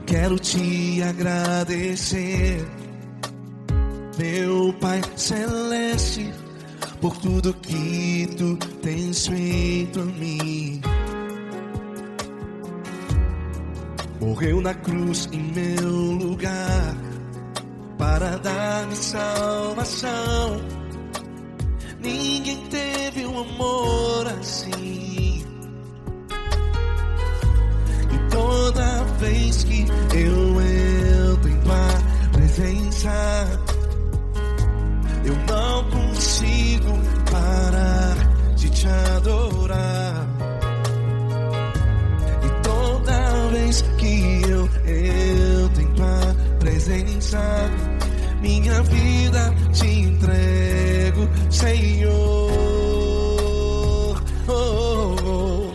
quero te agradecer, meu Pai Celeste, por tudo que tu tens feito a mim. Morreu na cruz em meu lugar para dar-me salvação. Ninguém teve um amor assim. E toda vez que eu entro em tua presença, eu não consigo parar de te adorar. E toda vez que eu entro em tua presença, minha vida te entrego, Senhor. Oh, oh, oh.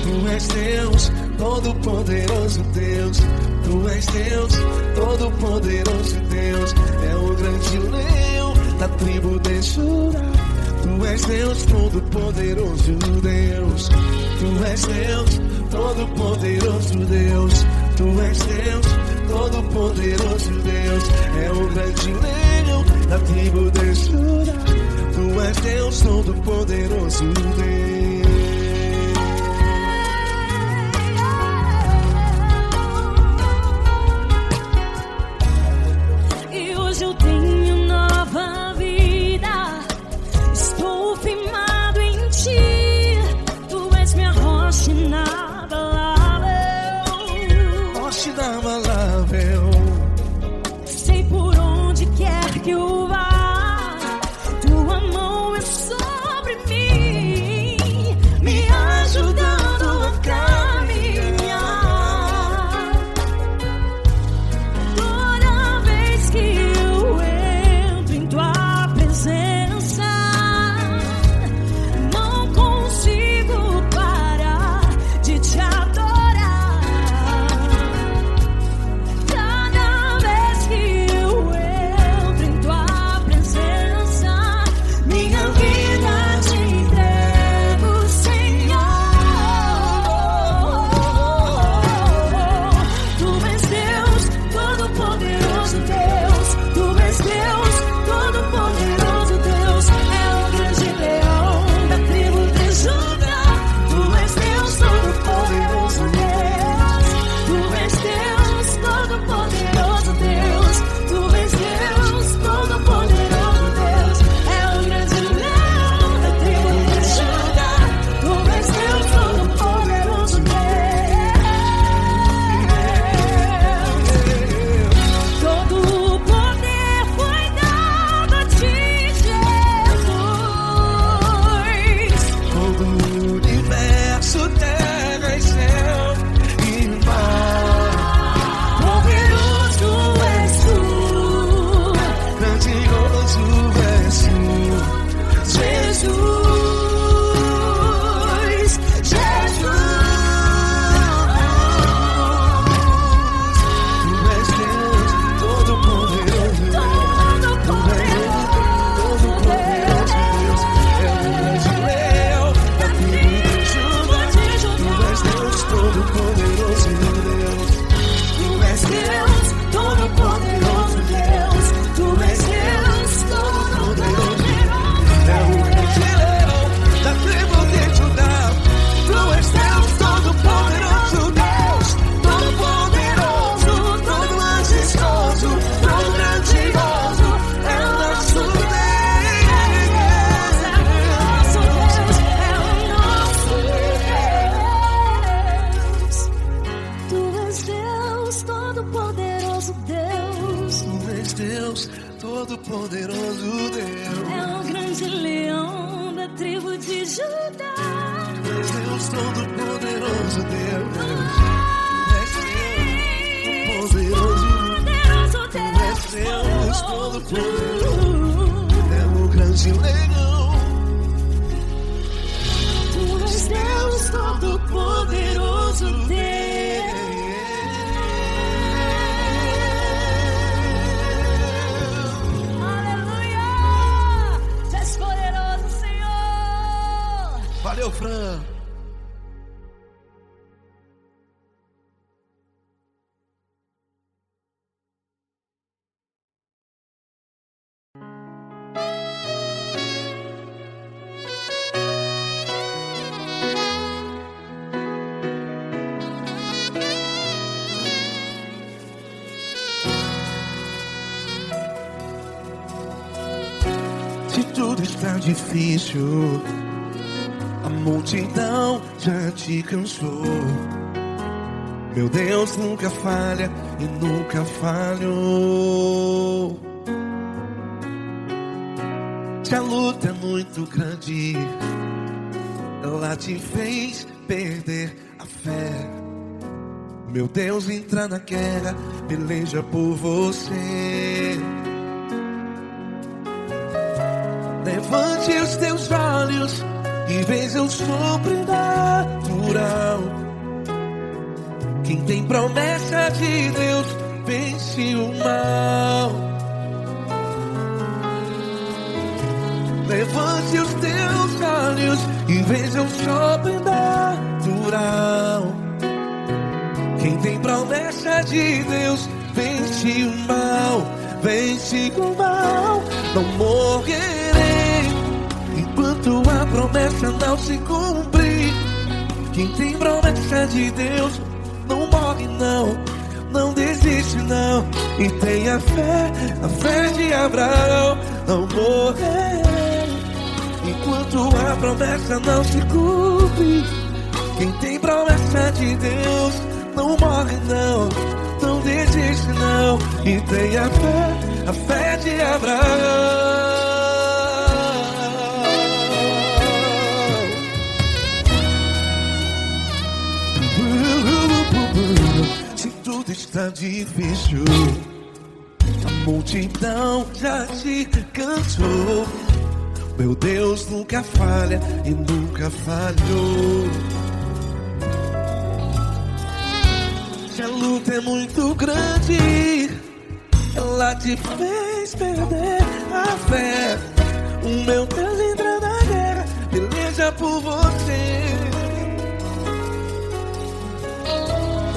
Tu és Deus, Todo-Poderoso Deus. Tu és Deus, Todo-Poderoso Deus. É o grande leão da tribo de Judá. Tu és Deus, Todo-Poderoso Deus. Tu és Deus, Todo-Poderoso Deus. Tu és Deus, Todo-Poderoso Deus. É o grande leão da tribo de Judá. Tu és Deus, Todo-Poderoso Deus. E hoje eu tenho nova vida. Estou firmado em ti. Tu és minha rocha inabalável. Rocha inabalável. Sei por onde quer que eu vá, tua mão é sobre mim, me ajudando a caminhar. Toda vez que eu entro em tua presença, não consigo parar de te adorar. Cada vez que eu entro em tua presença, minha vida te entrego, Senhor. Tu és Deus, Todo-Poderoso Deus. Tu és Deus, Todo-Poderoso Deus. É o grande leão da tribo de Judá. Tu és Deus, Todo-Poderoso Deus. Tu és Deus, Todo-Poderoso Deus. Tu és Deus, Todo-Poderoso Deus. É o grande leão da tribo de Judá. Tu és Deus, Todo-Poderoso Deus. Todo o poder foi dado a ti, Jesus. Todo o universo, terra e céu e mar. Poderoso és tu, Grandioso és tu, Jesus. Jesus. Tu és Deus, Todo-Poderoso Deus. Todo-Poderoso Deus. É o grande leão da tribo de Judá. Tu és Deus, Todo-Poderoso Deus. Tu és Deus, Todo-Poderoso Deus. Tu és Deus, Todo-Poderoso. É o grande leão da tribo de Judá. Tu és Deus, Todo-Poderoso Deus. Todo-Poderoso, todo majestoso, todo grandioso. É o nosso Deus. Tu és Deus, Todo-Poderoso Deus. Tu és Deus, Todo-Poderoso Deus. É o grande leão da tribo de Judá. Tu és Deus, Todo-Poderoso Deus. Tu és Deus, Todo-Poderoso. Poderoso Tu és Deus, Deus. Todo-Poderoso. É o grande leão. Tu és Deus, Todo-Poderoso Deus. Aleluia! Tu és poderoso, Senhor. Valeu, Fran. tudo está difícil, a multidão já te cansou. Meu Deus nunca falha e nunca falhou. Se a luta é muito grande, ela te fez perder a fé. Meu Deus entra na guerra, peleja por você. Levante os teus olhos e veja o sobrenatural. Quem tem promessa de Deus vence o mal. Levante os teus olhos e veja o sobrenatural. Quem tem promessa de Deus vence o mal. Vence o mal. Não morrerei enquanto a promessa não se cumprir. Quem tem promessa de Deus não morre não, não desiste não. E tenha fé, a fé de Abraão. Não morrerei enquanto a promessa não se cumpre. Quem tem promessa de Deus não morre não, não desiste não. E tenha fé, a fé de Abraão. Se tudo está difícil, a multidão já te cansou. Meu Deus nunca falha e nunca falhou. Se a luta é muito grande, ela te fez perder a fé. O meu Deus entra na guerra, peleja por você.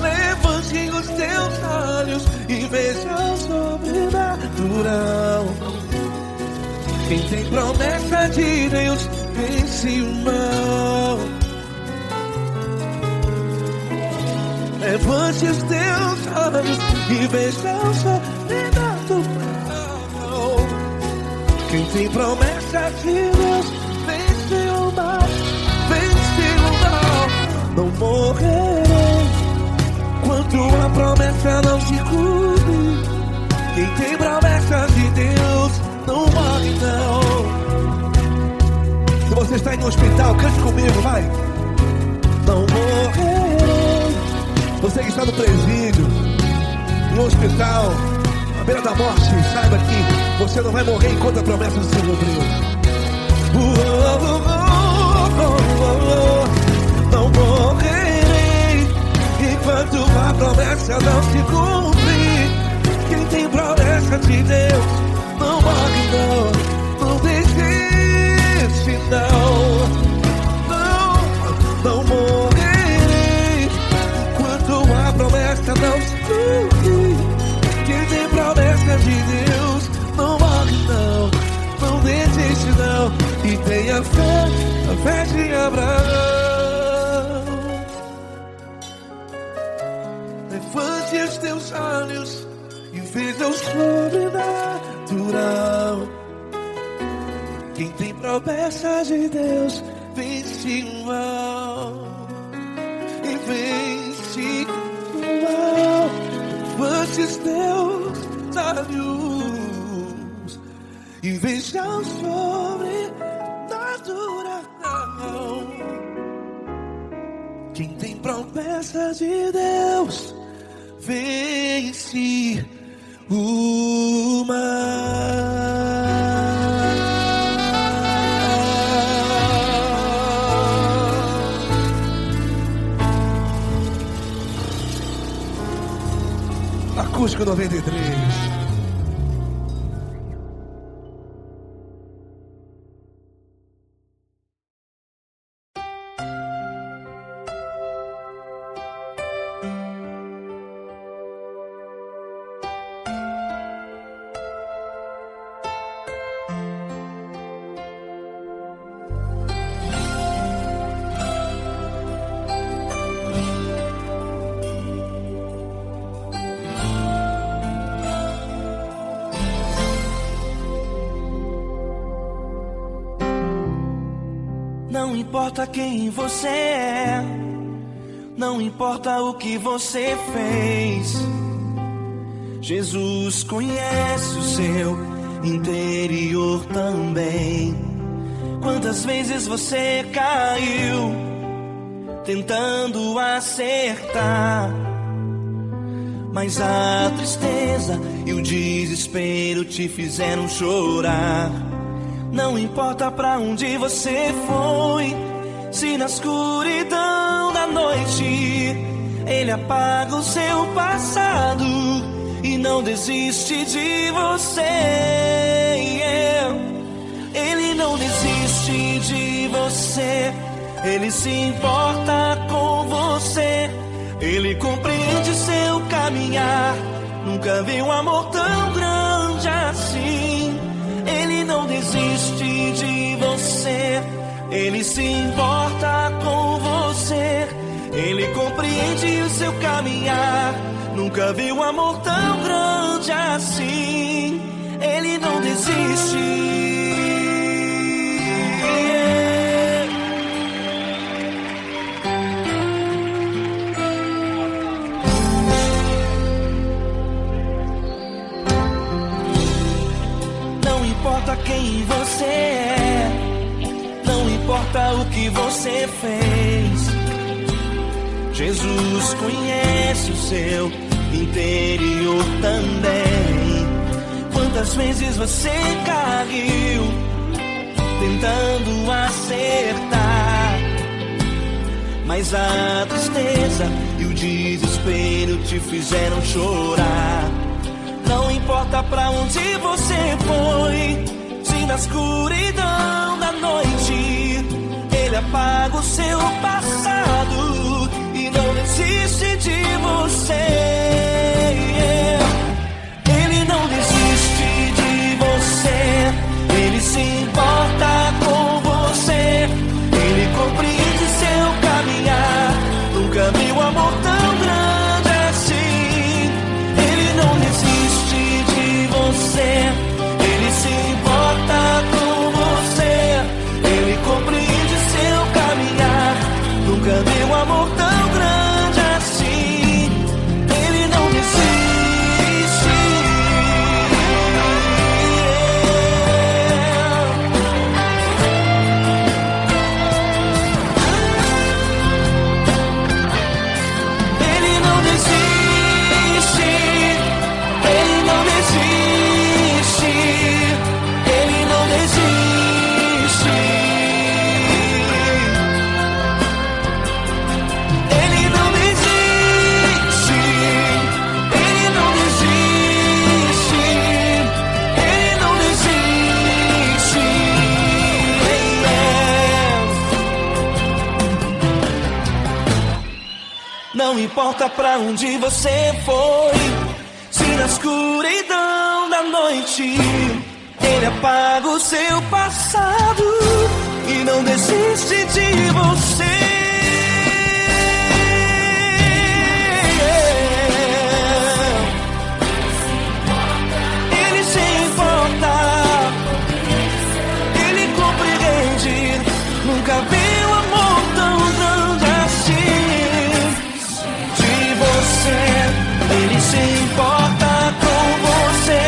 Levante os teus olhos e veja o sobrenatural. Quem tem promessa de Deus vence o mal. Levante os teus olhos e veja o sobrenatural. Quem tem promessa de Deus vence o mal. Vence o mal. Não morrerei enquanto a promessa não se cumpre. Quem tem promessa de Deus não morre não. Se você está em um hospital, cante comigo, vai. Não morrerei. Você que está no presídio, em um hospital, à beira da morte, saiba que você não vai morrer enquanto a promessa se cumpriu. Não morrerei enquanto a promessa não se cumprir. Quem tem promessa de Deus não morre não, não desiste não. Não morrerei enquanto a promessa não se cumprir. Quem tem promessa de Deus não morre não, não desiste não. E tenha fé, a fé de Abraão. Levante os teus olhos e veja o sobrenatural. Quem tem promessa de Deus vence o mal. E vence o mal. Levante os teus olhos e veja o sobrenatural. Quem tem promessa de Deus vence o mal. Acústico 93. importa quem você é, não importa o que você fez, Jesus conhece o seu interior também. Quantas vezes você caiu tentando acertar, mas a tristeza e o desespero te fizeram chorar. Não importa pra onde você foi, se na escuridão da noite Ele apaga o seu passado e não desiste de você. Ele não desiste de você, Ele se importa com você, Ele compreende seu caminhar. Nunca vi um amor tão grande assim. Ele não desiste de você, Ele se importa com você, Ele compreende o seu caminhar. Nunca vi um amor tão grande assim. Ele não desiste. Não importa quem você é, não importa o que você fez, Jesus conhece o seu interior também. Quantas vezes você caiu tentando acertar, mas a tristeza e o desespero te fizeram chorar. Não importa pra onde você foi, se na escuridão da noite Ele apaga o seu passado e não desiste de você. Ele não desiste de você, Ele se importa com você, Ele compreende seu caminhar. Nunca vi um amor tão grande assim. Ele não desiste de você, Ele se importa com você, Ele compreende seu caminhar. Nunca vi um amor tão grande assim. Ele não desiste. Ele não desiste. Ele não desiste. Ele não desiste. Ele não desiste. Ele não desiste. Ele não desiste. Não importa pra onde você foi, se na escuridão da noite Ele apaga o seu passado e não desiste de você. Ele se importa, Ele compreende. Nunca vi um amor tão grande assim. De você, Ele se importa com você,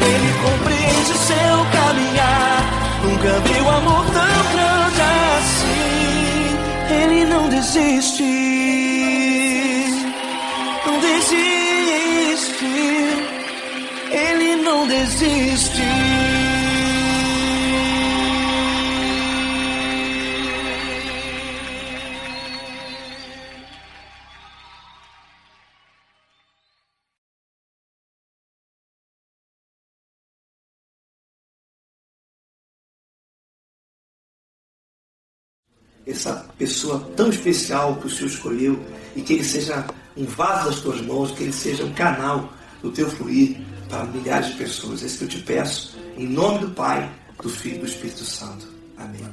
Ele compreende seu caminhar. Nunca vi um amor tão grande assim. Ele não desiste, não desiste. Ele não desiste. Essa pessoa tão especial que o Senhor escolheu, e que ele seja um vaso das tuas mãos, que ele seja um canal do teu fluir para milhares de pessoas. É isso que eu te peço, em nome do Pai, do Filho e do Espírito Santo. Amém.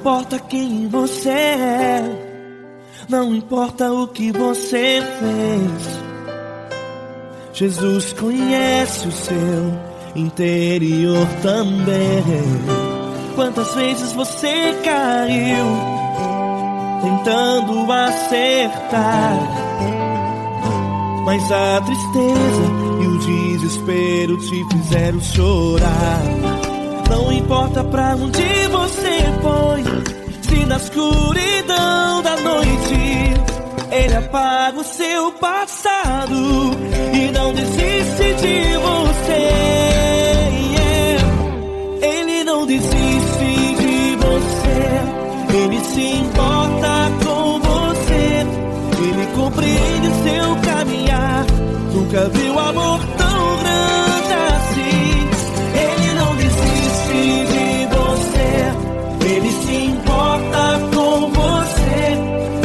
importa quem você é, não importa o que você fez, Jesus conhece o seu interior também. Quantas vezes você caiu tentando acertar, mas a tristeza e o desespero te fizeram chorar. Não importa pra onde você foi, se na escuridão da noite Ele apaga o seu passado e não desiste de você. Ele não desiste de você, Ele se importa com você, Ele compreende seu caminhar. Nunca viu amor tão grande assim. Ele não desiste de você, Ele se importa com você,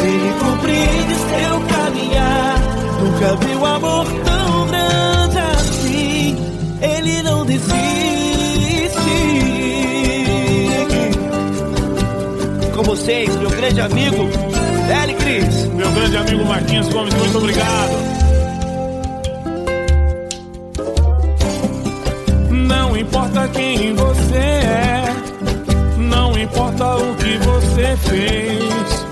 Ele compreende seu caminhar. Nunca viu amor tão grande assim. Ele não desiste. Com vocês, meu grande amigo L. Cris, meu grande amigo Marquinhos Gomes, muito obrigado. Não importa quem você é, não importa o que você fez,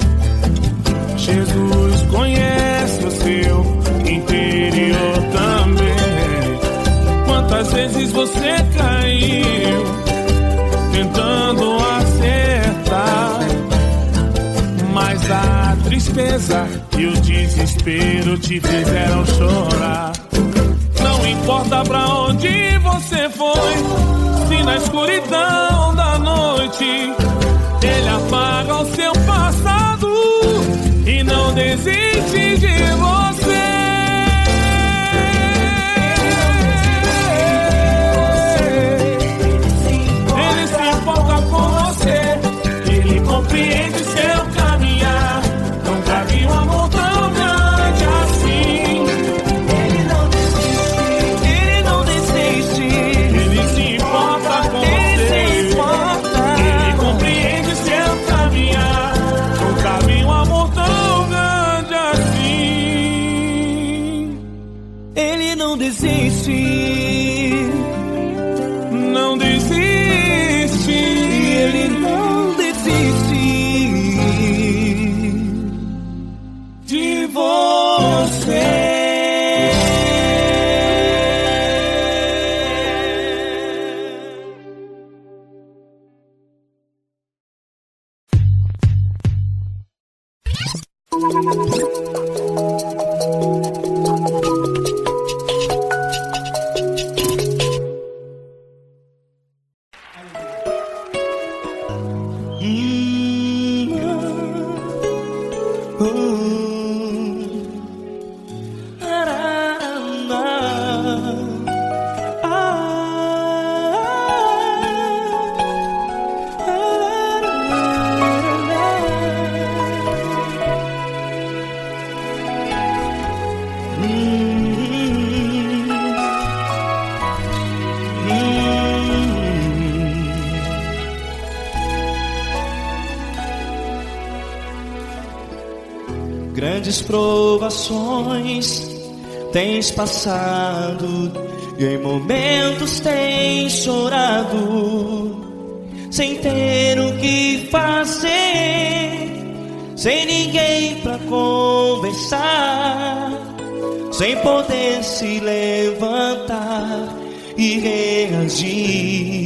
Jesus conhece o seu interior também. Quantas vezes você caiu tentando acertar, mas a tristeza e o desespero te fizeram chorar. Não importa pra onde você foi, se na escuridão da noite Ele apaga o seu passado e não desiste de você. Ele se importa com você, Ele compreende seu caminhar. Nunca vi um amor tão grande assim. Ele não desiste, Ele se importa com você, Ele compreende seu caminhar. Nunca vi um amor tão grande assim. Ele não desiste, não desiste, Ele não desiste de você. Grandes provações tens passado e em momentos tens chorado, sem ter o que fazer, sem ninguém pra conversar, sem poder se levantar e reagir.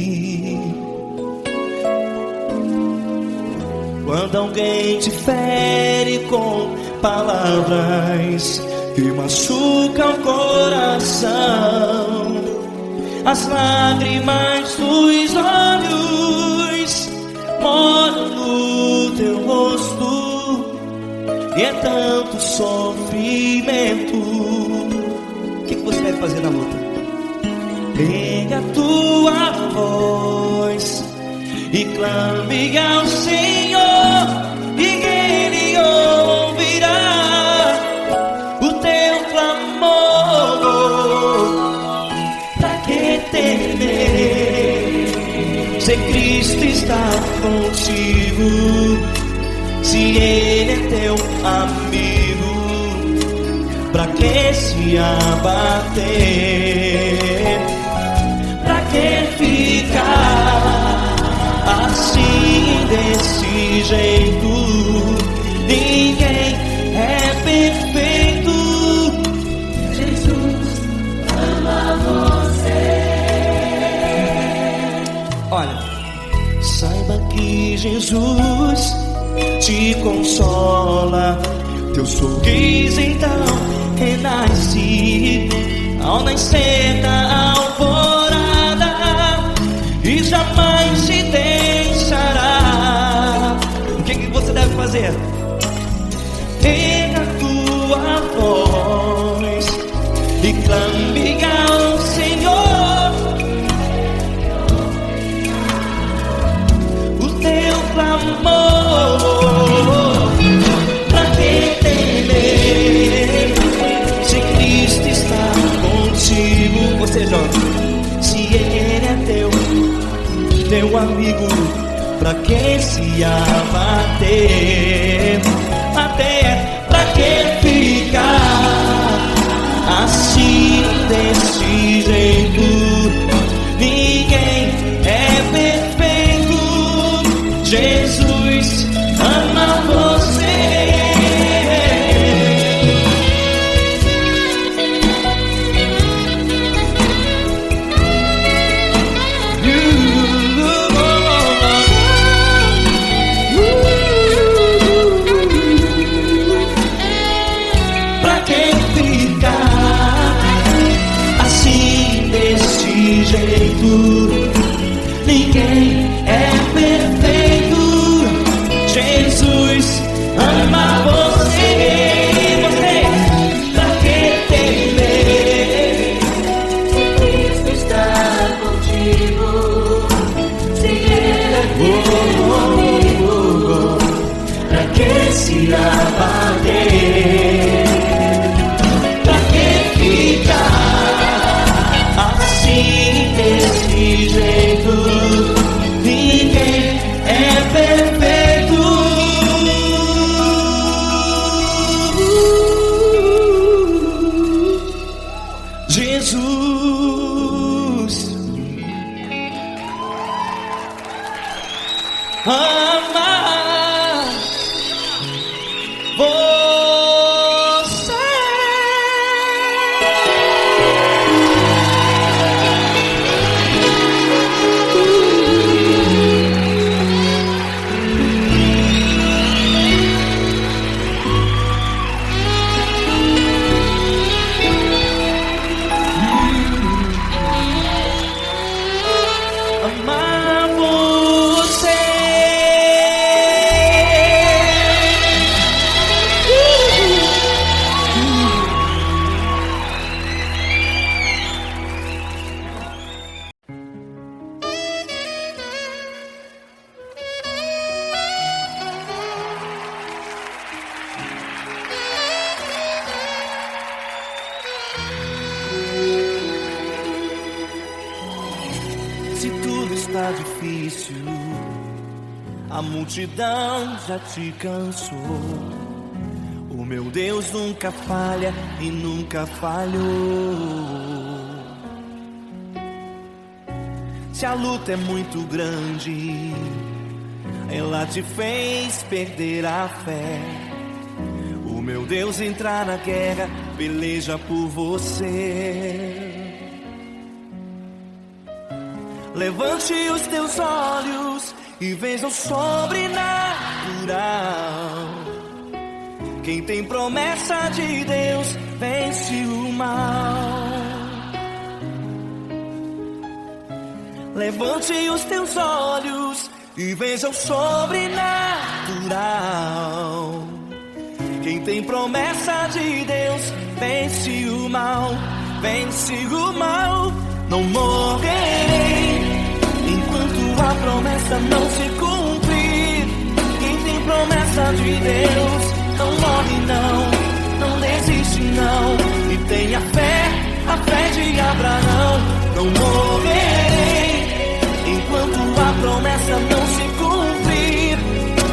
Quando alguém te fere com palavras que machucam o coração, as lágrimas dos olhos moram no teu rosto e é tanto sofrimento. O que você deve fazer na luta? Pega a tua voz e clame ao Senhor, e Ele ouvirá o teu clamor. Pra que temer? Se Cristo Cristo está contigo, se Ele é teu amigo, pra que se abater? Pra que ficar assim desse jeito? Ninguém é perfeito. Jesus ama você. Olha, saiba que Jesus te consola. Teu sorriso então renasce ao nascer da alvorada e jamais te deixará. O que você deve fazer? Erga a tua voz e clame ao Senhor. O teu clamor, pra que temer? Se Cristo está contigo, você joga. Se Ele é teu amigo, pra que se abater? Até pra que ficar assim desse jeito? Ninguém é perfeito. Jesus ama você. Ninguém é perfeito. Jesus ama você. Você, pra que temer? Se Cristo está contigo, se Ele é teu amigo, pra que se abater? Pra que ficar assim desse jeito? Ninguém é perfeito. Jesus ama você. Amar você. Se tudo está difícil, a multidão já te cansou. O meu Deus nunca falha e nunca falhou. Se a luta é muito grande, ela te fez perder a fé. O meu Deus entrar na guerra, peleja por você. Levante os teus olhos e veja o sobrenatural. Quem tem promessa de Deus vence o mal. Levante os teus olhos e veja o sobrenatural. Quem tem promessa de Deus vence o mal, vence o mal. Não morrerei enquanto a promessa não se cumprir. Quem tem promessa de Deus não morre não desiste não. E tenha fé, a fé de Abraão. Não morrerei enquanto a promessa não se cumprir,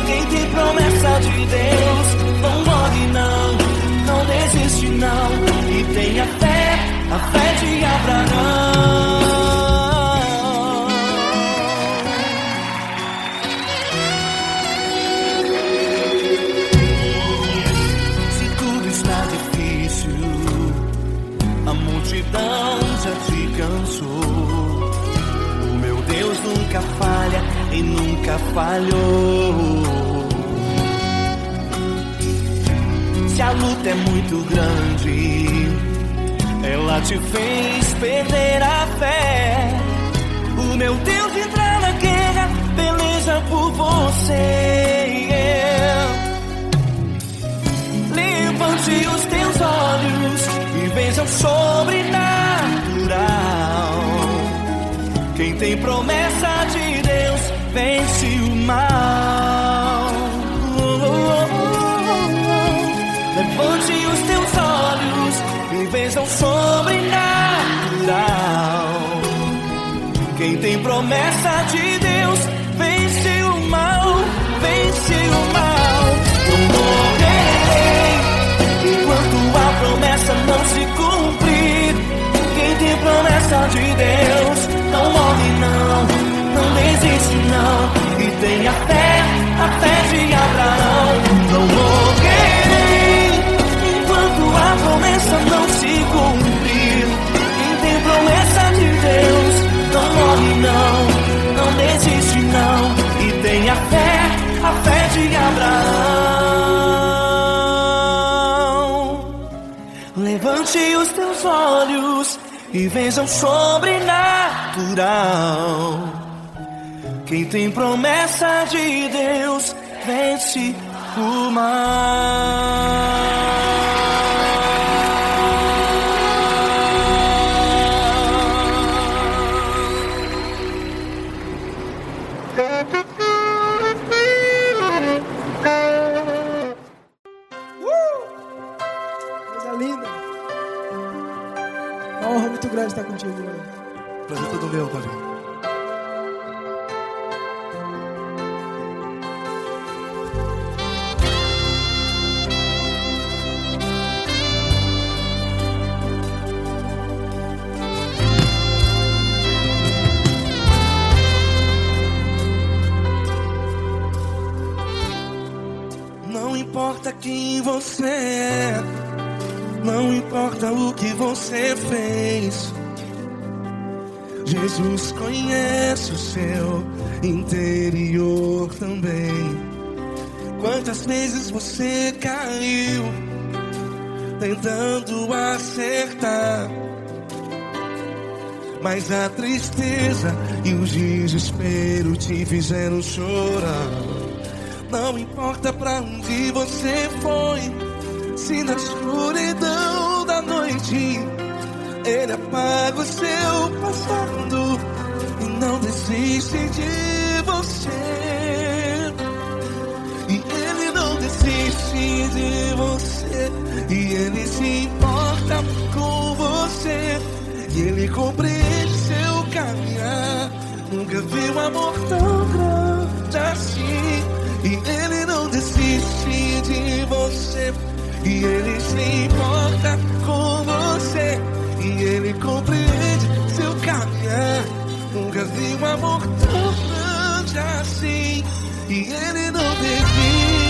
quem tem promessa de Deus não morre não desiste não, e tenha fé, a fé de Abraão. Se tudo está difícil, a multidão já te cansou, o meu Deus nunca falha e nunca falhou. Se a luta é muito grande, ela te fez perder a fé, o meu Deus entra na guerra, peleja por você. Levante os teus olhos e veja o sobrenatural. Quem tem promessa de Deus vence o mal. Levante os teus olhos e veja o sobrenatural. Quem tem promessa de Deus vence o mal, vence o mal. Não morrerei enquanto a promessa não se cumprir. Quem tem promessa de Deus não morre não desiste não, e tenha fé, a fé de Abraão. Não morrerei enquanto a promessa não se cumprir. Quem tem promessa de Deus não morre não desiste não, e tenha fé, a fé de Abraão. Levante os teus olhos e veja o sobrenatural. Quem tem promessa de Deus vence o mal. Coisa linda. É uma honra muito grande estar contigo, mano. Prazer todo meu, Paulinho. Não importa quem você é, não importa o que você fez, Jesus conhece o seu interior também. Quantas vezes você caiu tentando acertar, mas a tristeza e o desespero te fizeram chorar. Não importa pra onde você foi, se na escuridão da noite Ele apaga o seu passado e não desiste de você. E Ele não desiste de você, e Ele se importa com você, e Ele compreende seu caminhar. Nunca vi um amor tão grande assim. E Ele não desiste de você, e Ele se importa com você, e Ele compreende seu caminhar. Nunca vi um amor tão grande assim. E Ele não desiste.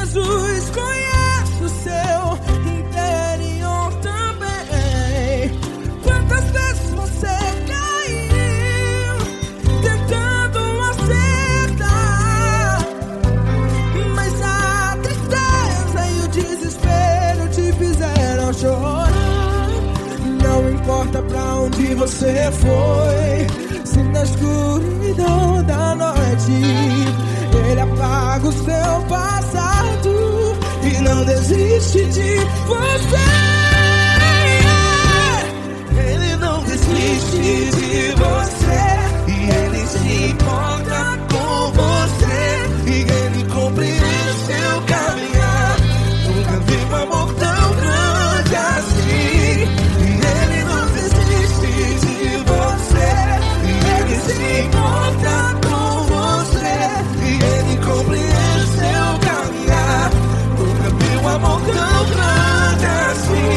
Jesus conhece o seu interior também. Quantas vezes você caiu tentando acertar, mas a tristeza e o desespero te fizeram chorar. Não importa pra onde você foi, se na escuridão da noite Ele apaga o seu passado e não desiste de você. desiste de você. E Ele se importa com você. E Ele compreende seu caminhar. Nunca vi um amor tão grande assim. E Ele não desiste de você. E Ele se importa com você. E Ele compreende seu caminhar. Nunca vi um amor tão grande assim.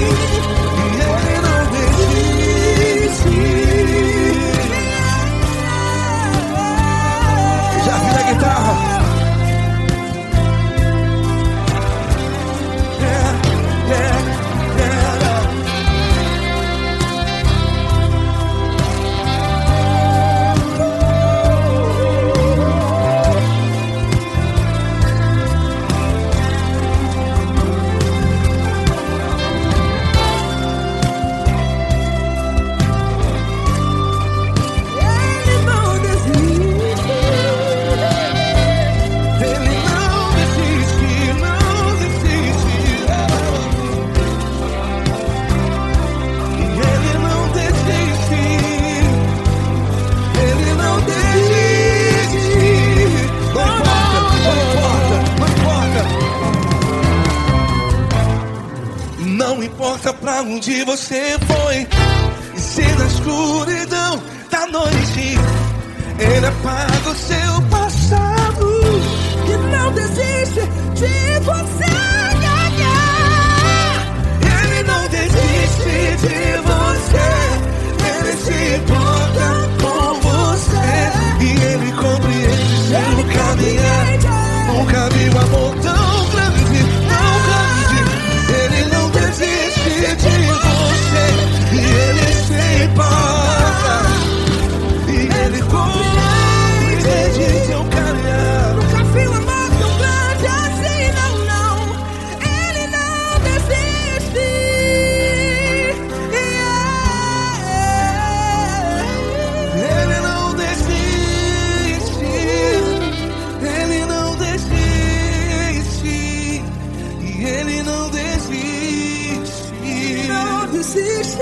E Ele não desiste. Já vi a guitarra. Não importa pra onde você foi, e se na escuridão da noite Ele apaga o seu passado E não desiste de você. Ele não desiste de você. Ele se importa com você. E Ele compreende seu caminhar. Nunca vi um amor tão grande, tão grande. Ele não desiste de você. E Ele se importa. E Ele compreende seu caminhar. Nunca vi um amor tão grande assim, não, não. Ele não desiste. Ele não desiste. Ele não desiste. E Ele não desiste. Não desiste.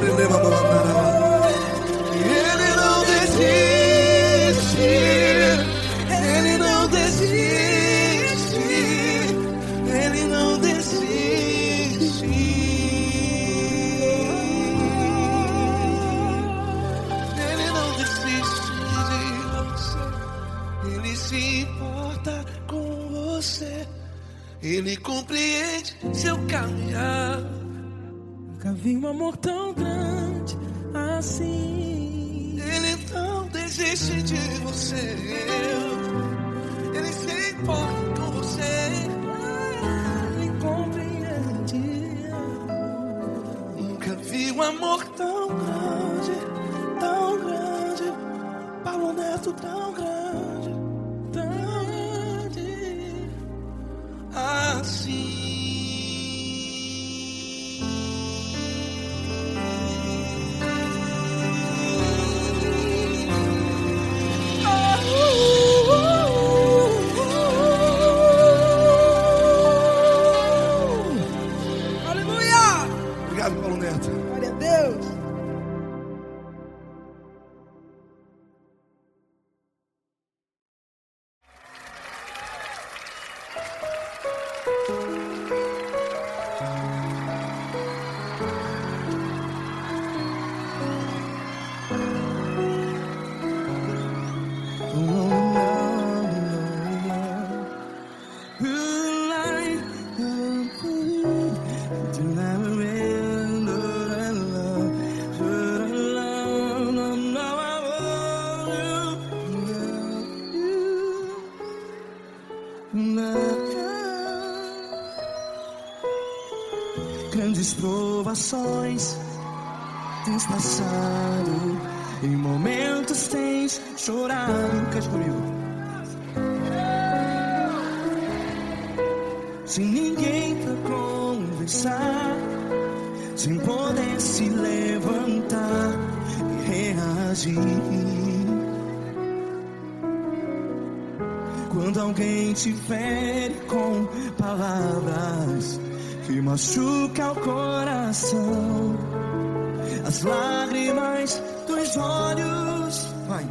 Ele não desiste. Ele não desiste. Ele não desiste. Ele não desiste de você. Ele se importa com você. Ele compreende seu caminhar. Nunca vi um amor tão grande assim. Ele não desiste de você. Ele se importa com você. Ele compreende. Nunca vi um amor tão grande, tão grande. Paulo Neto tão grande, tão grande assim. Aleluia! Obrigado, Paulo Neto. Glória a Deus. Grandes provações tens passado, em momentos tens chorado. Cante comigo. Sem ninguém pra conversar, sem poder se levantar e reagir. Quando alguém te fere com palavras que machuca o coração, as lágrimas dos olhos. Vai.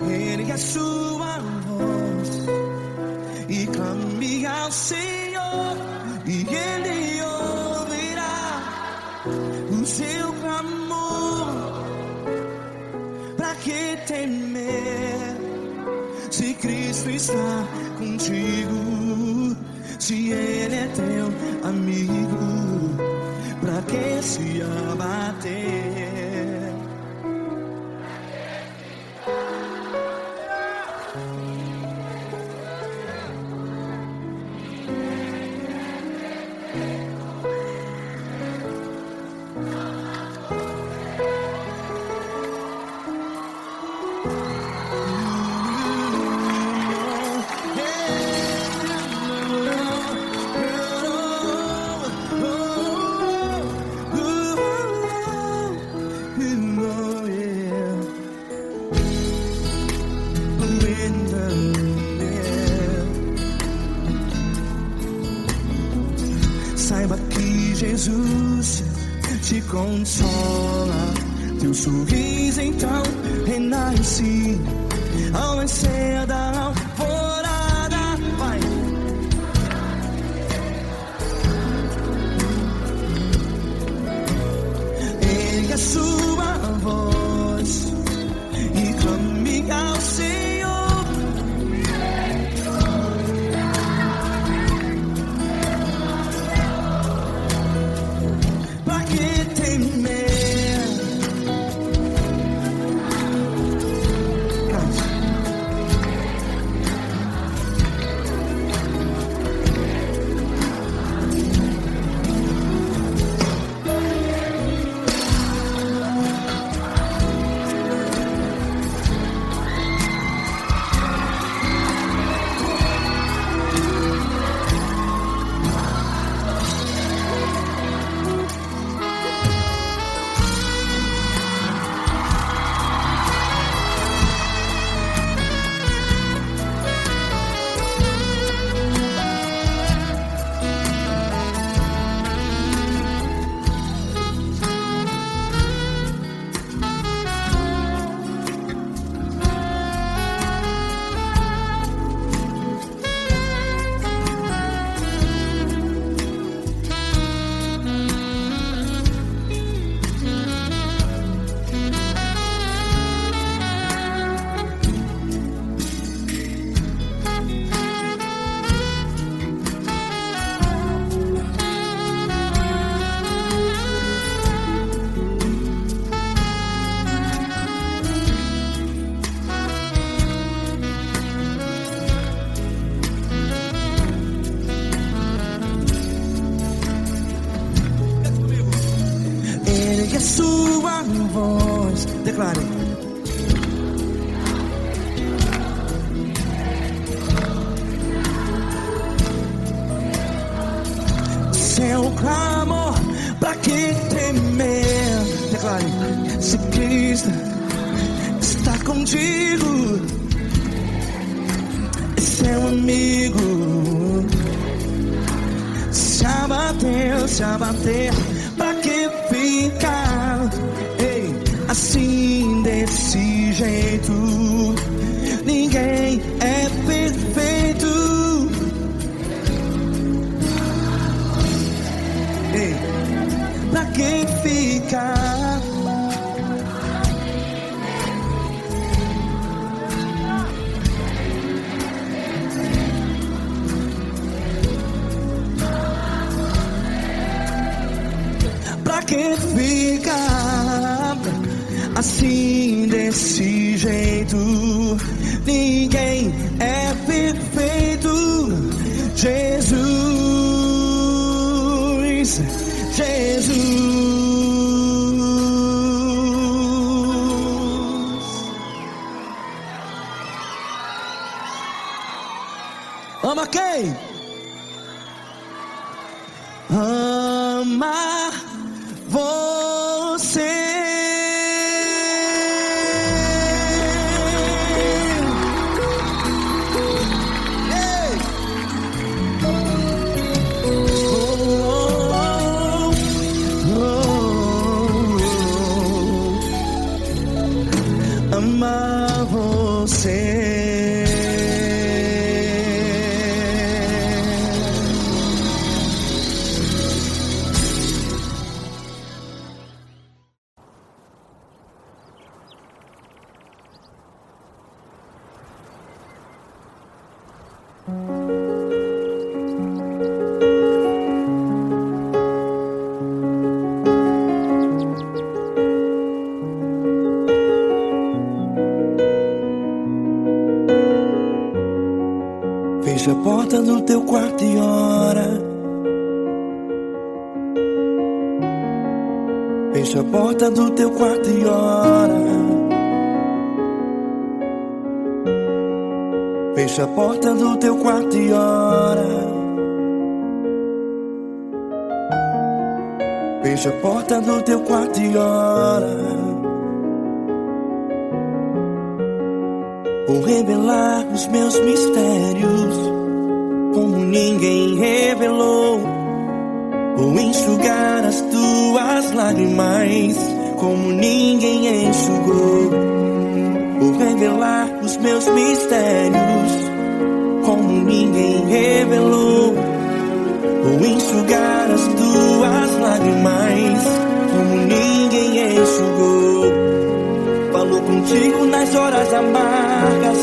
Ergue a sua voz e clame ao Senhor, e Ele ouvirá o seu clamor. Pra que temer, se Cristo está contigo? Se Ele é teu amigo, pra que se abater? Saiba que Jesus te consola, teu sorriso então renasce ao nascer da alvorada. Vai. Ergue a sua voz e clame ao Senhor. Ergue a sua voz, declare. Seu clamor, pra que temer? Declare. Se Cristo está contigo, é seu amigo. Se abater, pra que ficar, ei, assim desse jeito? Ninguém é perfeito. Ei, pra que ficar? Pra que ficar assim desse jeito? Ninguém é perfeito. Jesus, Jesus. Ama quem? Ama você. porta do teu quarto e ora. Fecha a porta do teu quarto e ora. Fecha a porta do teu quarto e ora. Fecha a porta do teu quarto e ora. Vou revelar os meus mistérios como ninguém revelou. Vou enxugar as tuas lágrimas como ninguém enxugou. Vou revelar os meus mistérios como ninguém revelou. Vou enxugar as tuas lágrimas como ninguém enxugou. Falo contigo nas horas amargas,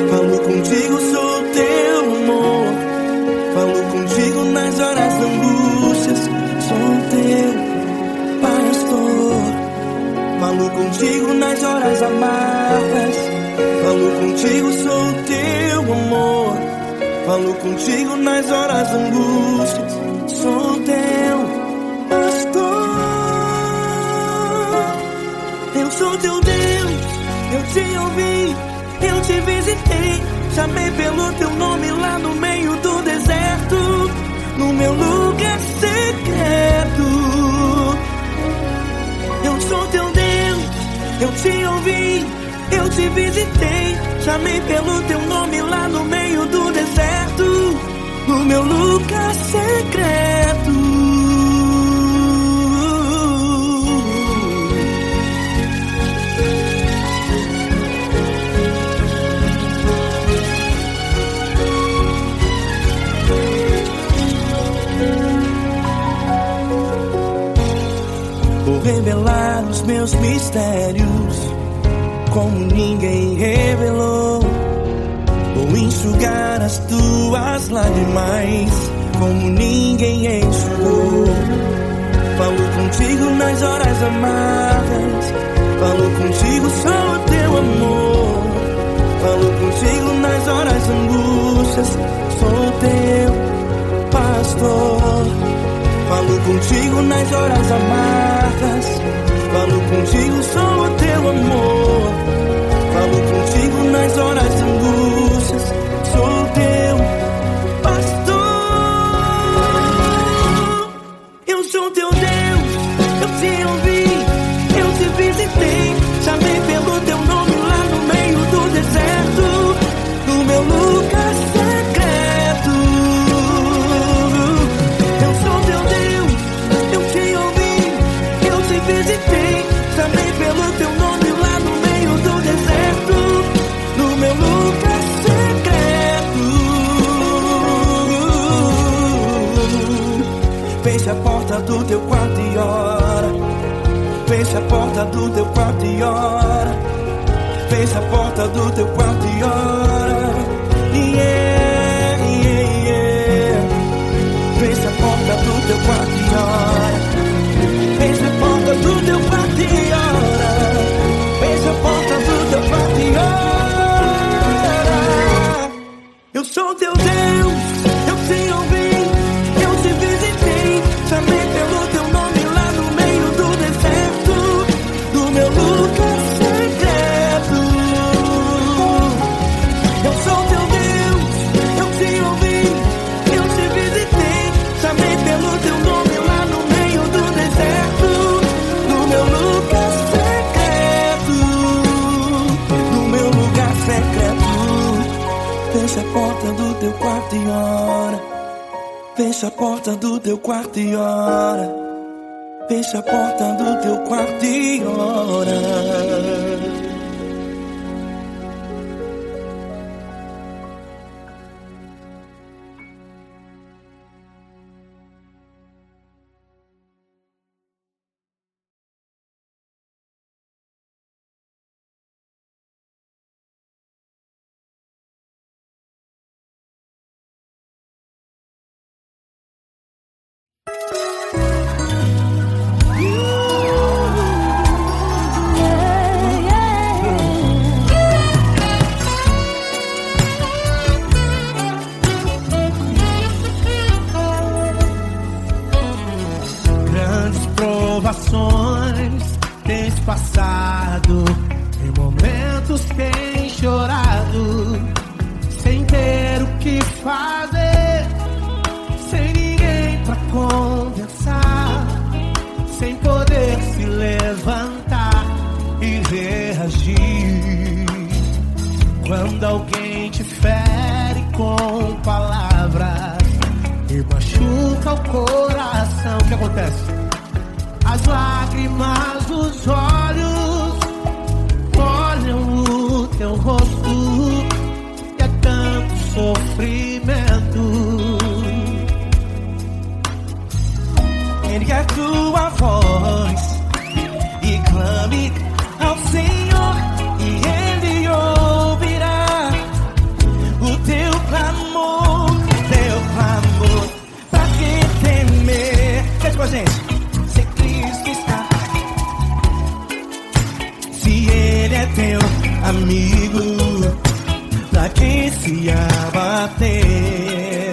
falo contigo, sou teu amor. Falo contigo nas horas da angústias, sou teu pastor. Falo contigo nas horas amargas, falo contigo, sou teu amor. Falo contigo nas horas da angústias, sou teu pastor. Eu sou teu Deus, eu te ouvi, eu te visitei. Chamei pelo teu nome lá no meio do deserto, no meu lugar secreto. Eu sou teu Deus, eu te ouvi, eu te visitei. Chamei pelo teu nome lá no meio do deserto, no meu lugar secreto. Vou revelar os meus mistérios como ninguém revelou. Vou enxugar as tuas lágrimas como ninguém enxugou. Falo contigo nas horas amargas, falo contigo, sou teu amor. Falo contigo nas horas angústias, sou teu pastor. Falo contigo nas horas amargas, falo contigo, sou teu amor. Falo contigo nas horas de angústias, sou teu pastor. Eu sou teu Deus, eu te ouvi, eu te visitei. Chamei pelo teu nome lá no meio do deserto, no meu lugar secreto. Eu sou teu Deus, eu te ouvi, eu te visitei. Chamei pelo teu nome lá no meio do deserto, no meu lugar secreto. Fecha a porta do teu quarto e ora. Fecha a porta do teu quarto e ora. Fecha a porta do teu quarto e ora. Yeah, yeah, yeah. Fecha a porta do teu quarto e ora. Fecha a porta do teu quarto e ora. Fecha a porta do teu quarto e ora. Eu sou teu Deus, eu te ouvi, eu te visitei. Chamei pelo teu nome lá no meio do deserto, do meu lugar secreto. Eu sou teu Deus, eu te ouvi, eu te visitei. Chamei pelo teu nome lá no meio do deserto, no meu lugar secreto, no meu lugar secreto. Fecha a porta do teu quarto e ora. Fecha a porta do teu quarto e ora. Fecha a porta do teu quarto e ora. aflições tens passado, em momentos tens chorado, sem ter o que fazer, sem ninguém pra conversar, sem poder se levantar e reagir. Quando alguém te fere com palavras e machuca o coração, o que acontece? As lágrimas dos olhos molham o teu rosto, e é tanto sofrimento. Ergue a tua voz e clame ao Senhor, e Ele ouvirá o teu clamor, pra que temer? Cante com a gente. Se Cristo está, se Ele é teu amigo, pra que se abater?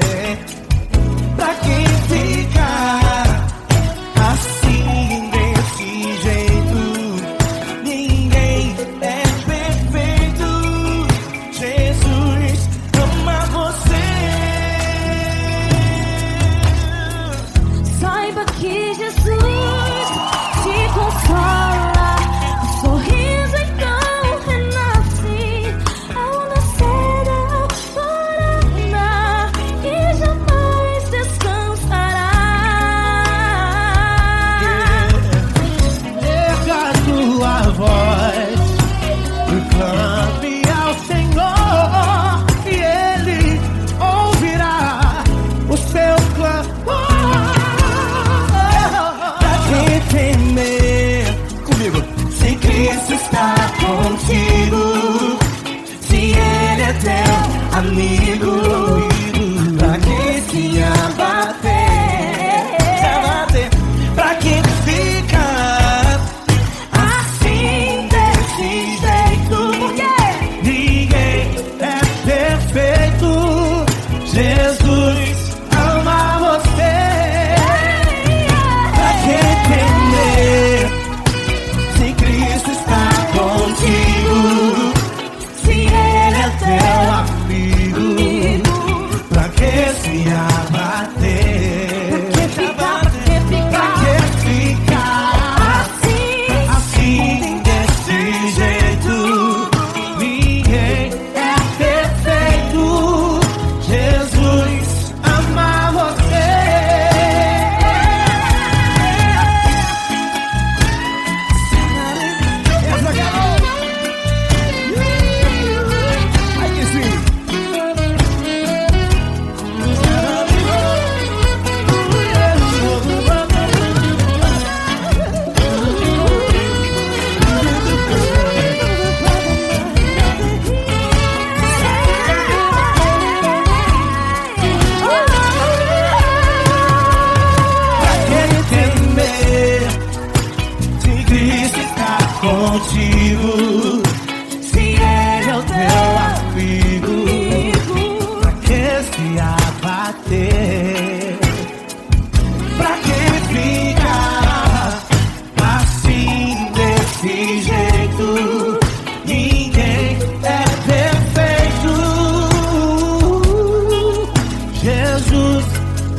Pra que ficar assim desse jeito? Ninguém é perfeito. Jesus ama você. Saiba que Jesus te consola, o sorriso então renasce ao nascer da alvorada e jamais descansará. Erga a tua voz e clame ao Senhor, e Ele ouvirá o seu clamor. Pra que temer? Comigo. Se Cristo está contigo, se Ele é teu amigo, pra que se abater? Pra que ficar assim desse jeito? Porque ninguém é perfeito. Jesus ama você. Pra que temer? Se Cristo está contigo, se Ele é teu amigo, pra que se abater? Pra que ficar assim desse jeito? Ninguém é perfeito. Jesus ama você. Essa garota. Aí que sim. Pra que temer? Se Cristo está contigo, se Ele é o teu amigo, pra que se abater? Pra que ficar assim desse jeito? Ninguém é perfeito. Jesus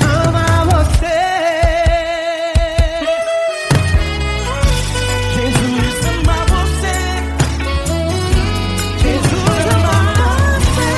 ama você. Jesus ama você. Jesus ama você.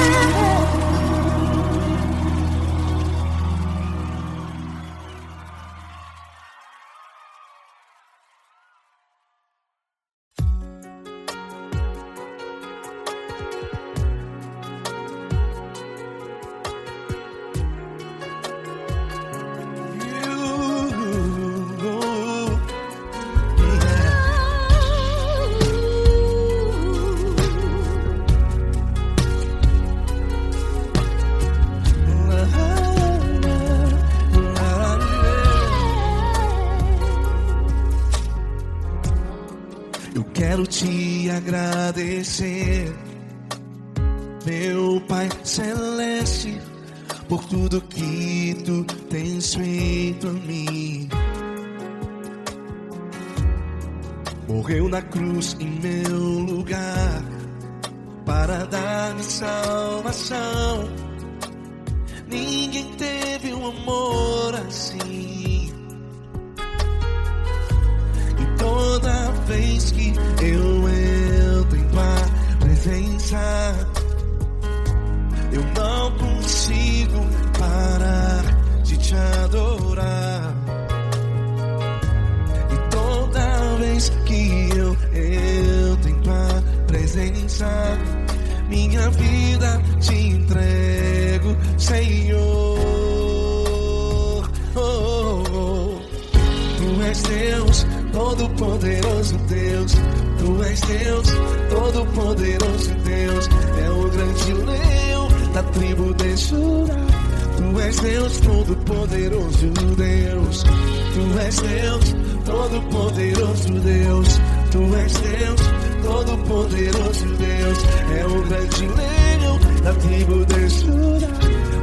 Eu quero te agradecer, meu Pai Celeste, por tudo que tu tens feito a mim. morreu na cruz em meu lugar para dar-me salvação. Ninguém teve um amor assim. E toda vez que eu entro em tua presença, eu não consigo parar de te adorar. E toda vez que eu entro em tua presença, minha vida te entrego, Senhor. Oh, oh, oh. Tu és Deus, todo-poderoso Deus. Tu és Deus, todo-poderoso Deus. É o grande leão da tribo de Judá. Tu és Deus, todo-poderoso Deus. Tu és Deus, todo-poderoso Deus. Tu és Deus, todo-poderoso Deus. É o grande leão da tribo de Judá.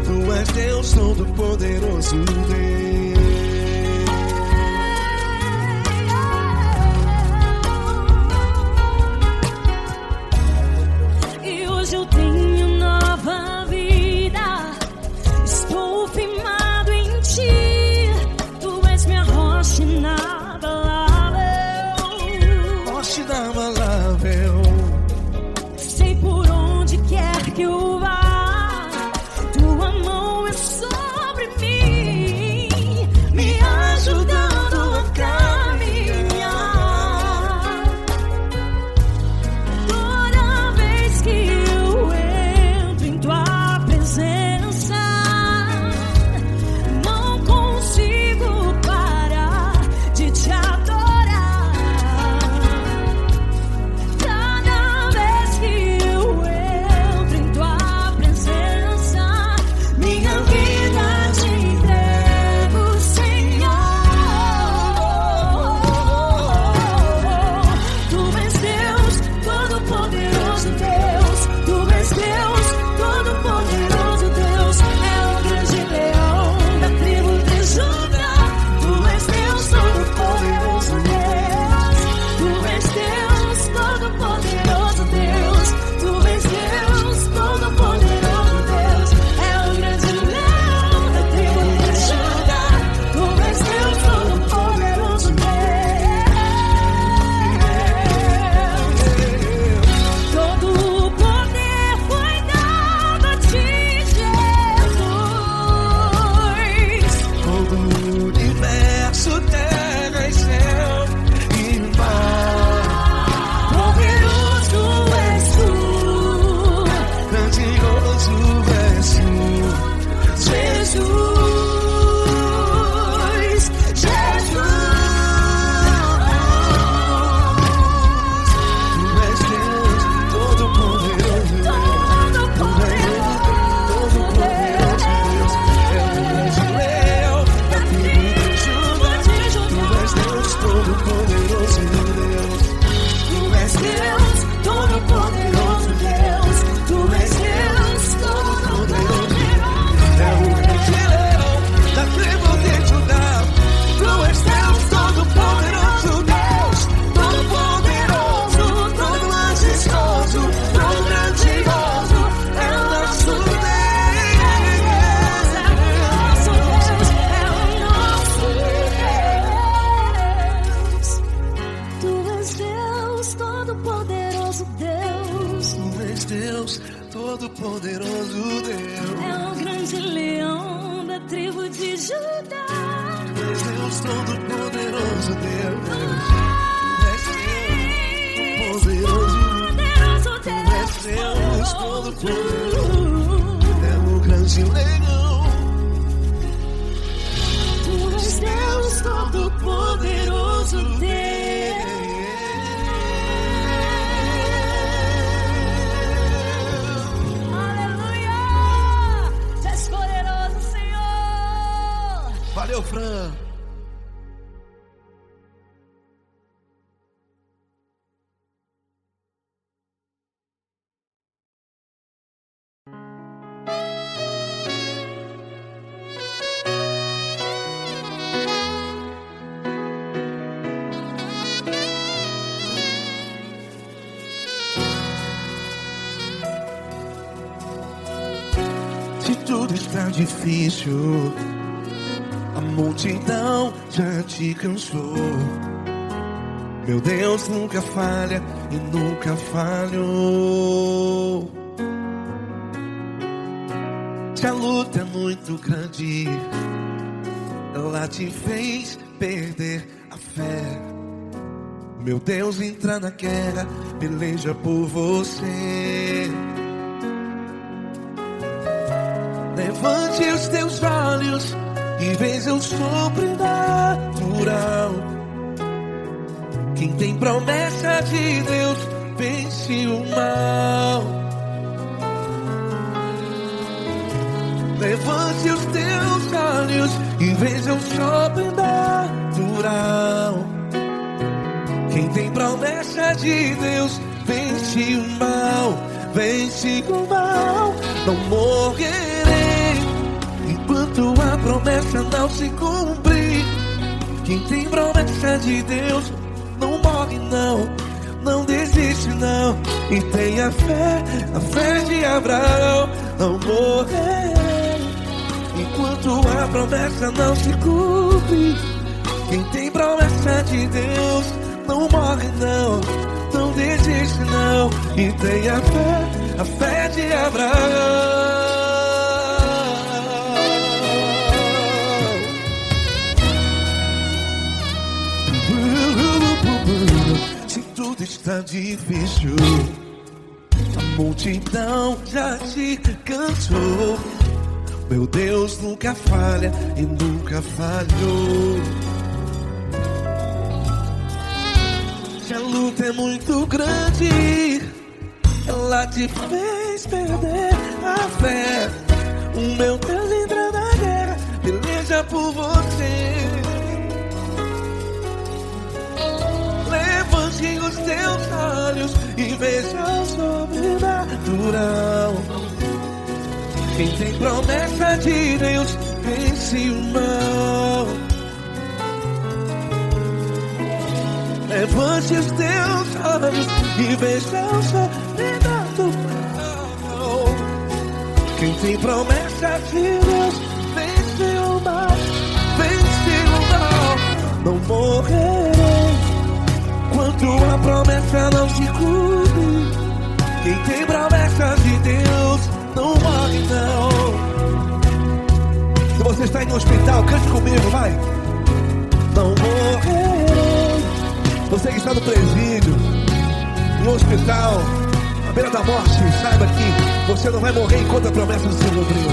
Tu és Deus, todo-poderoso Deus. E hoje eu tenho nova vida. Estou firmado em ti. Tu és minha rocha inabalável. Rocha inabalável. Sei por onde quer que eu vá, tua mão é sobre mim, me ajudando a caminhar. Toda vez que eu entro em tua presença, não consigo parar de te adorar. Cada vez que eu entro em tua presença, minha vida te entrego, Senhor. Tu és Deus, todo-poderoso Deus. Tu és Deus, todo-poderoso Deus. É o grande leão da tribo de Judá. Tu és Deus, todo-poderoso Deus. Tu és Deus, todo-poderoso Deus. Tu és Deus, todo-poderoso Deus. É o grande leão da tribo de Judá. Tu és Deus, todo-poderoso Deus. Todo o poder foi dado a ti, Jesus. Todo o universo, terra e céu e mar. Poderoso és tu, Grandioso és tu, Jesus. Jesus. Tu és Deus, todo-poderoso Deus. Todo-poderoso Deus. É o grande leão da tribo de Judá. Tu és Deus, todo-poderoso Deus. Tu és Deus, todo-poderoso Deus. Tu és Deus, todo-poderoso É o grande leão da tribo de Judá. Tu és Deus, todo-poderoso Deus. Todo-poderoso, todo majestoso, todo grandioso. É o nosso Deus. Tu és Deus, todo-poderoso Deus. Tu és Deus, todo-poderoso Deus. É o grande leão da tribo de Judá. Tu és Deus, todo-poderoso Deus. Tu és Deus, poderoso. Poderoso Tu és Deus, todo-poderoso. É o grande leão. Tu és Deus, todo-poderoso Deus. Aleluia! Tu és poderoso, Senhor. Valeu, Fran. está difícil, a multidão já te cansou. Meu Deus nunca falha e nunca falhou. Se a luta é muito grande, ela te fez perder a fé. Meu Deus entra na guerra, peleja por você. Levante os teus olhos e veja o sobrenatural. Quem tem promessa de Deus vence o mal. Levante os teus olhos e veja o sobrenatural. Quem tem promessa de Deus vence o mal. Vence o mal. Não morrerei enquanto a promessa não se cumprir. Quem tem promessa de Deus não morre não, não desiste não. E tenha fé, a fé de Abraão. Não morrerei enquanto a promessa não se cumpre. Quem tem promessa de Deus não morre não, não desiste não. E tenha fé, a fé de Abraão. Se tudo está difícil, a multidão já te cansou. Meu Deus nunca falha e nunca falhou. Se a luta é muito grande, ela te fez perder a fé. O meu Deus entra na guerra, peleja por você. Levante os teus olhos e veja o sobrenatural. Quem tem promessa de Deus vence o mal. Levante os teus olhos e veja o sobrenatural. Quem tem promessa de Deus vence o mal. Vence o mal. Não morrerei enquanto a promessa não se cumpre. Quem tem promessa de Deus não morre não. Se você está aí no hospital, cante comigo, vai. Não morrerei. Você que está no presídio, no hospital, à beira da morte, saiba que você não vai morrer enquanto a promessa não se cumpriu.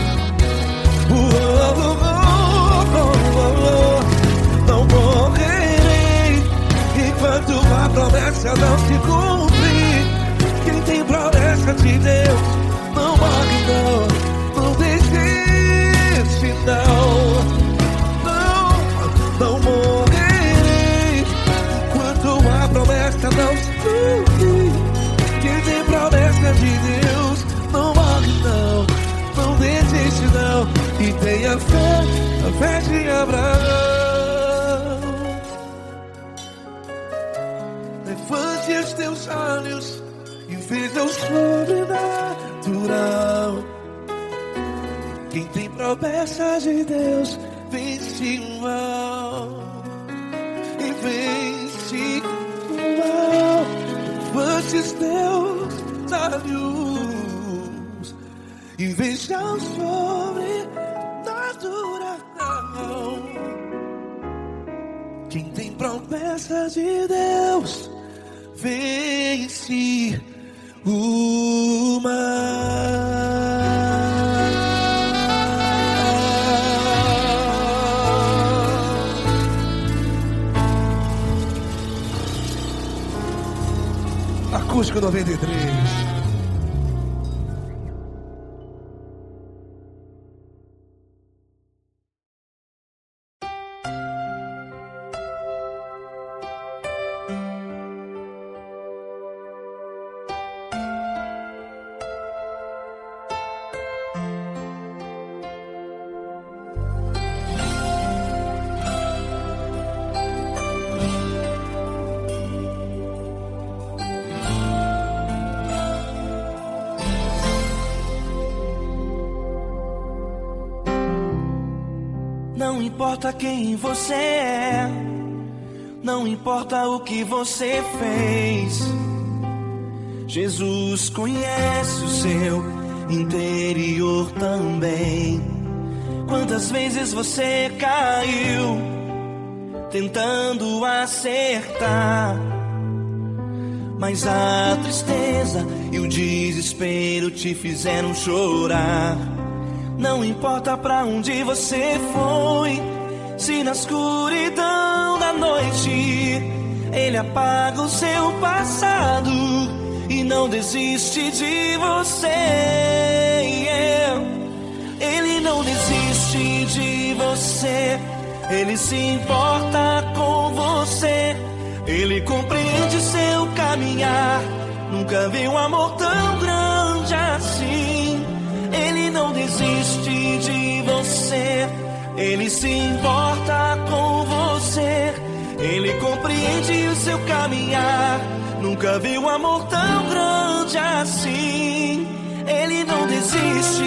Não morrerei enquanto a promessa não se cumprir. Quem tem promessa de Deus não morre não, não desiste não. Não morrerei enquanto a promessa não se cumprir. Quem tem promessa de Deus não morre não, não desiste não. E tenha fé, a fé de Abraão. Levante os teus olhos e veja o sobrenatural. Quem tem promessa de Deus vence o mal. E vence o mal. Levante os teus olhos e veja o sobrenatural. Quem tem promessa de Deus vence o mal. Acústico 93. Não importa quem você é, não importa o que você fez, Jesus conhece o seu interior também. Quantas vezes você caiu tentando acertar, mas a tristeza e o desespero te fizeram chorar. Não importa pra onde você foi, se na escuridão da noite Ele apaga o seu passado e não desiste de você. Ele não desiste de você, Ele se importa com você, Ele compreende seu caminhar. Nunca vi um amor tão grande assim. Ele não desiste de você, Ele se importa com você, Ele compreende o seu caminhar. Nunca vi um amor tão grande assim. Ele não desiste.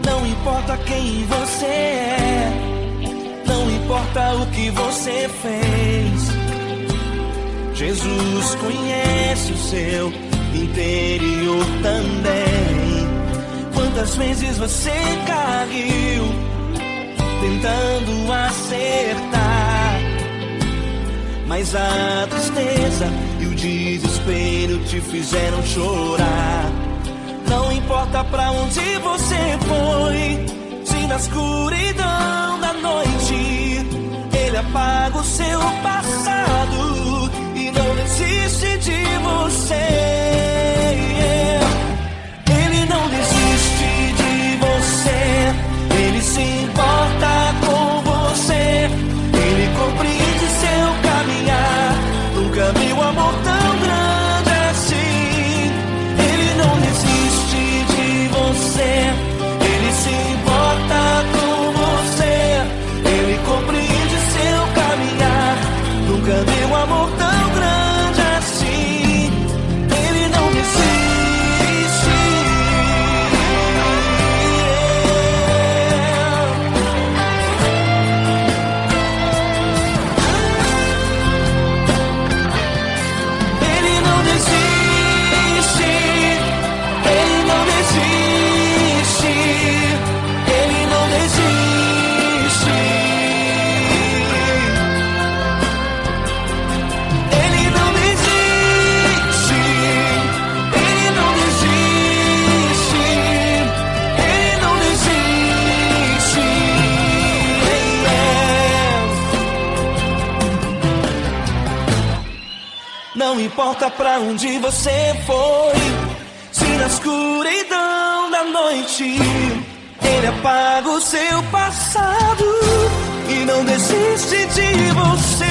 Não importa quem você é, não importa o que você fez, Jesus conhece o seu interior também. Quantas vezes você caiu tentando acertar, mas a tristeza e o desespero te fizeram chorar. Não importa pra onde você foi, se na escuridão da noite Ele apaga o seu passado e não desiste de você. Ele não desiste de você, Ele se importa com você, Ele compreende seu caminhar. Nunca vi um amor tão grande assim. Ele não desiste de você, Ele se importa com você, Ele compreende seu caminhar. Nunca vi um amor tão grande assim. Ele não desiste. Ele não desiste. Ele não desiste. Ele não desiste. Ele não desiste. Ele não desiste. Ele não desiste. Não importa pra onde você foi, se na escuridão da noite Ele apaga o seu passado e não desiste de você.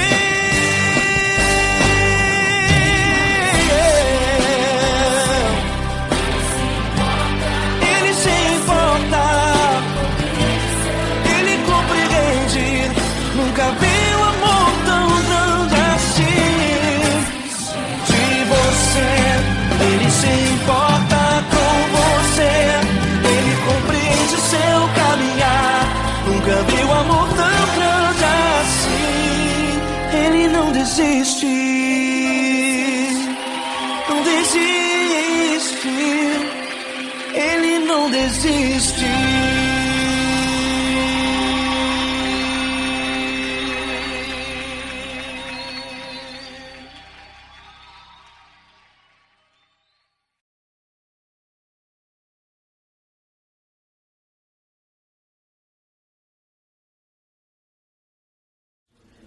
Ele se importa, Ele compreende. Nunca vi um amor tão grande assim. De você, Ele se importa com você, Ele compreende seu caminhar. Nunca vi um amor tão grande assim. Ele não desiste, não desiste. Ele não desiste.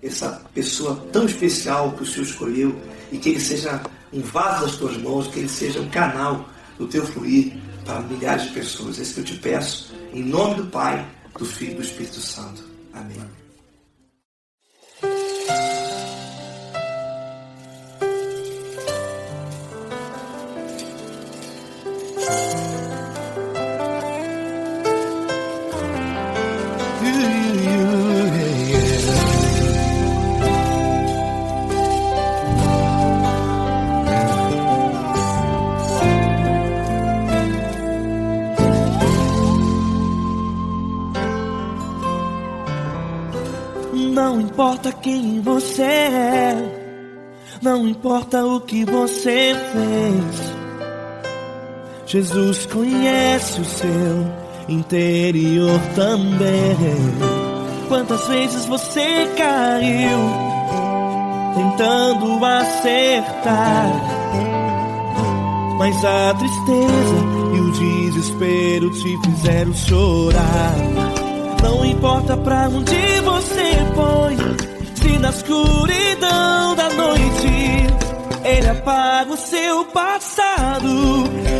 Essa pessoa tão especial que o Senhor escolheu, e que Ele seja um vaso das tuas mãos, que Ele seja um canal do teu fluir para milhares de pessoas. É isso que eu te peço, em nome do Pai, do Filho e do Espírito Santo. Amém. importa quem você é, não importa o que você fez, Jesus conhece o seu interior também. Quantas vezes você caiu tentando acertar, mas a tristeza e o desespero te fizeram chorar. Não importa pra onde você foi, se na escuridão da noite Ele apaga o seu passado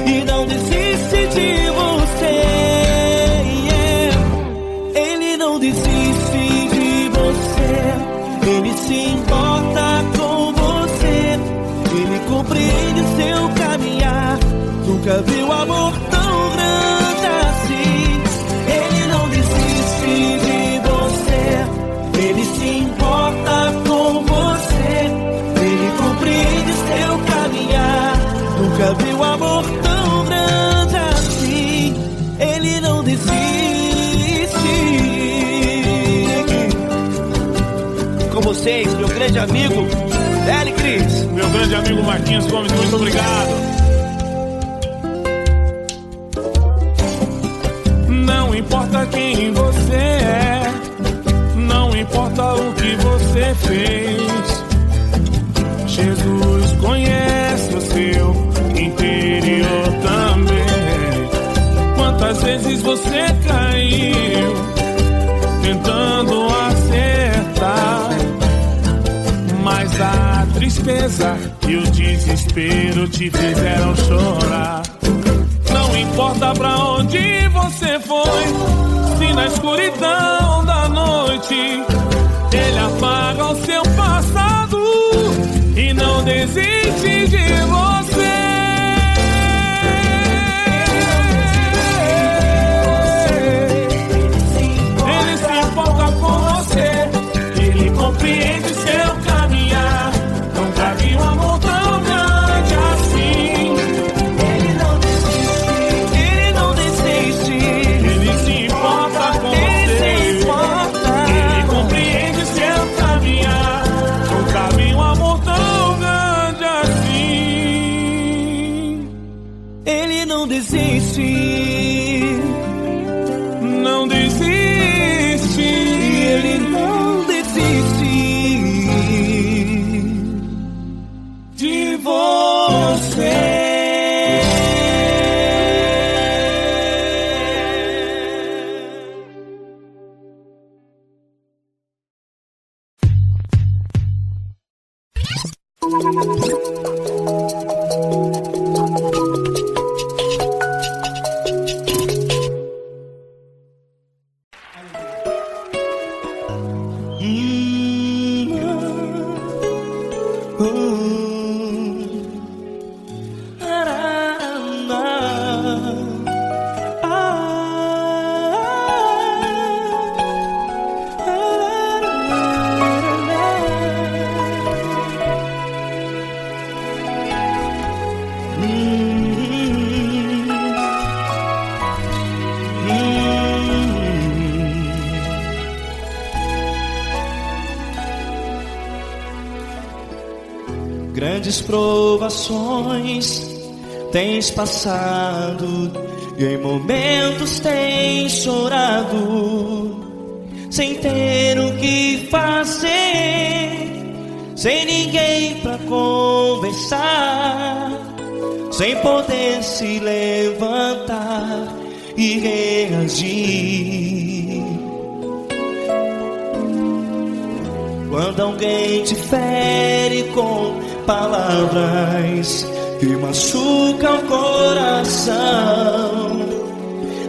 e não desiste de você. Ele não desiste de você, Ele se importa com você, Ele compreende seu caminhar. Nunca viu amor tão grande assim. Ele não desiste de você, Ele se importa com você, Ele compreende seu caminhar. Nunca viu amor tão grande assim. Ele não desiste. Com vocês, meu grande amigo L. Cris. Meu grande amigo Marquinhos Gomes, muito obrigado. Não importa quem você é, não importa o que você fez, Jesus conhece o seu interior também. Quantas vezes você caiu tentando acertar, mas a tristeza e o desespero te fizeram chorar. Não importa pra onde você foi, se na escuridão da noite Ele apaga o seu passado e não desiste de você. Ele se importa com você, Ele compreende seu caminhar. Nunca vi um amor tão grande assim. Ele não desiste, Ele se importa com você, Ele compreende seu caminhar. Nunca vi um amor tão grande assim. Ele não desiste, não desiste, Ele não desiste de você. Grandes provações tens passado e em momentos tens chorado, sem ter o que fazer, sem ninguém pra conversar, sem poder se levantar e reagir. Quando alguém te fere com palavras que machucam o coração,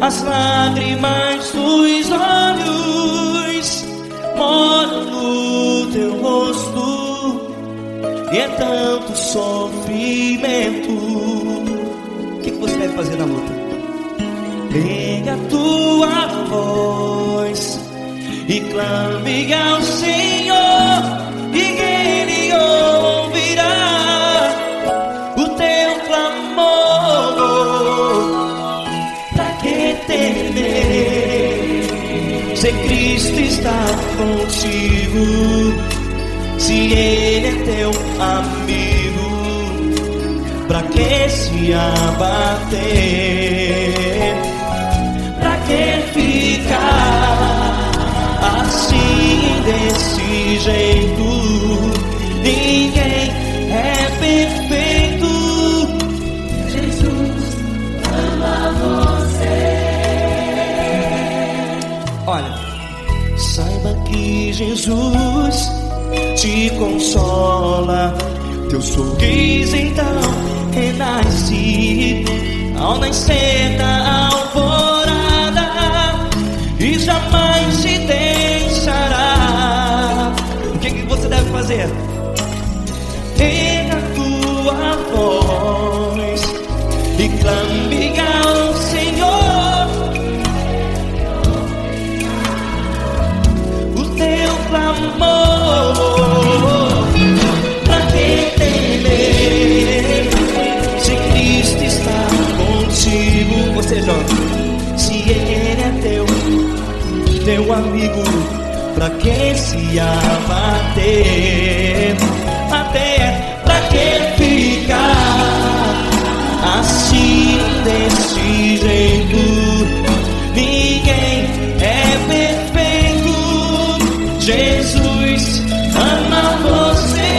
as lágrimas dos olhos moram no teu rosto e é tanto sofrimento. O que você deve fazer na luta? Pega a tua voz e clame ao Senhor, e Ele ouvirá o teu clamor. Pra que temer? Sei que Cristo está contigo, se Ele é teu amigo, pra que se abater? Pra que ficar assim desse jeito? Ninguém é perfeito. Jesus ama você. Olha, saiba que Jesus te consola. Teu sorriso então renasce ao nascer da alvorada e jamais te deixará. O que você deve fazer? Erga a tua voz e clame ao Senhor. O teu clamor, pra que temer se Cristo está contigo? Ou seja, se Ele é teu amigo, pra que se abater? Até pra que ficar assim desse jeito? Ninguém é perfeito. Jesus ama você.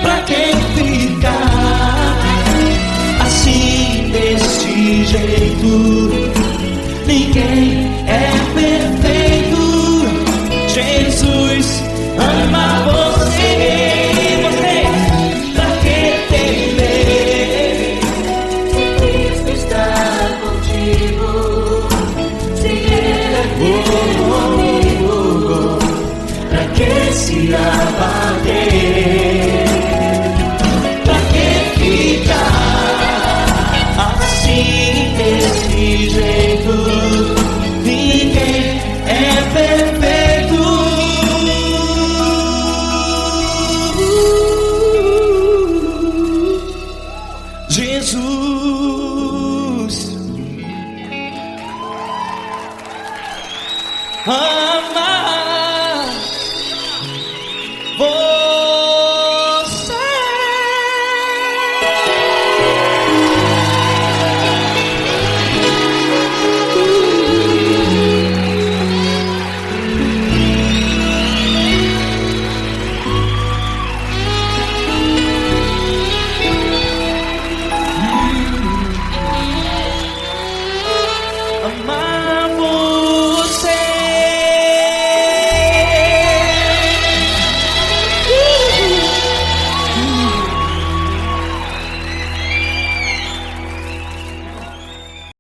Pra que ficar assim desse jeito? Ninguém é perfeito. Jesus ama você. Pra que temer? Se Cristo está contigo, se Ele é teu amigo, Pra que se abater? Pra que ficar assim desse jeito? Ninguém é perfeito. Jesus ama você.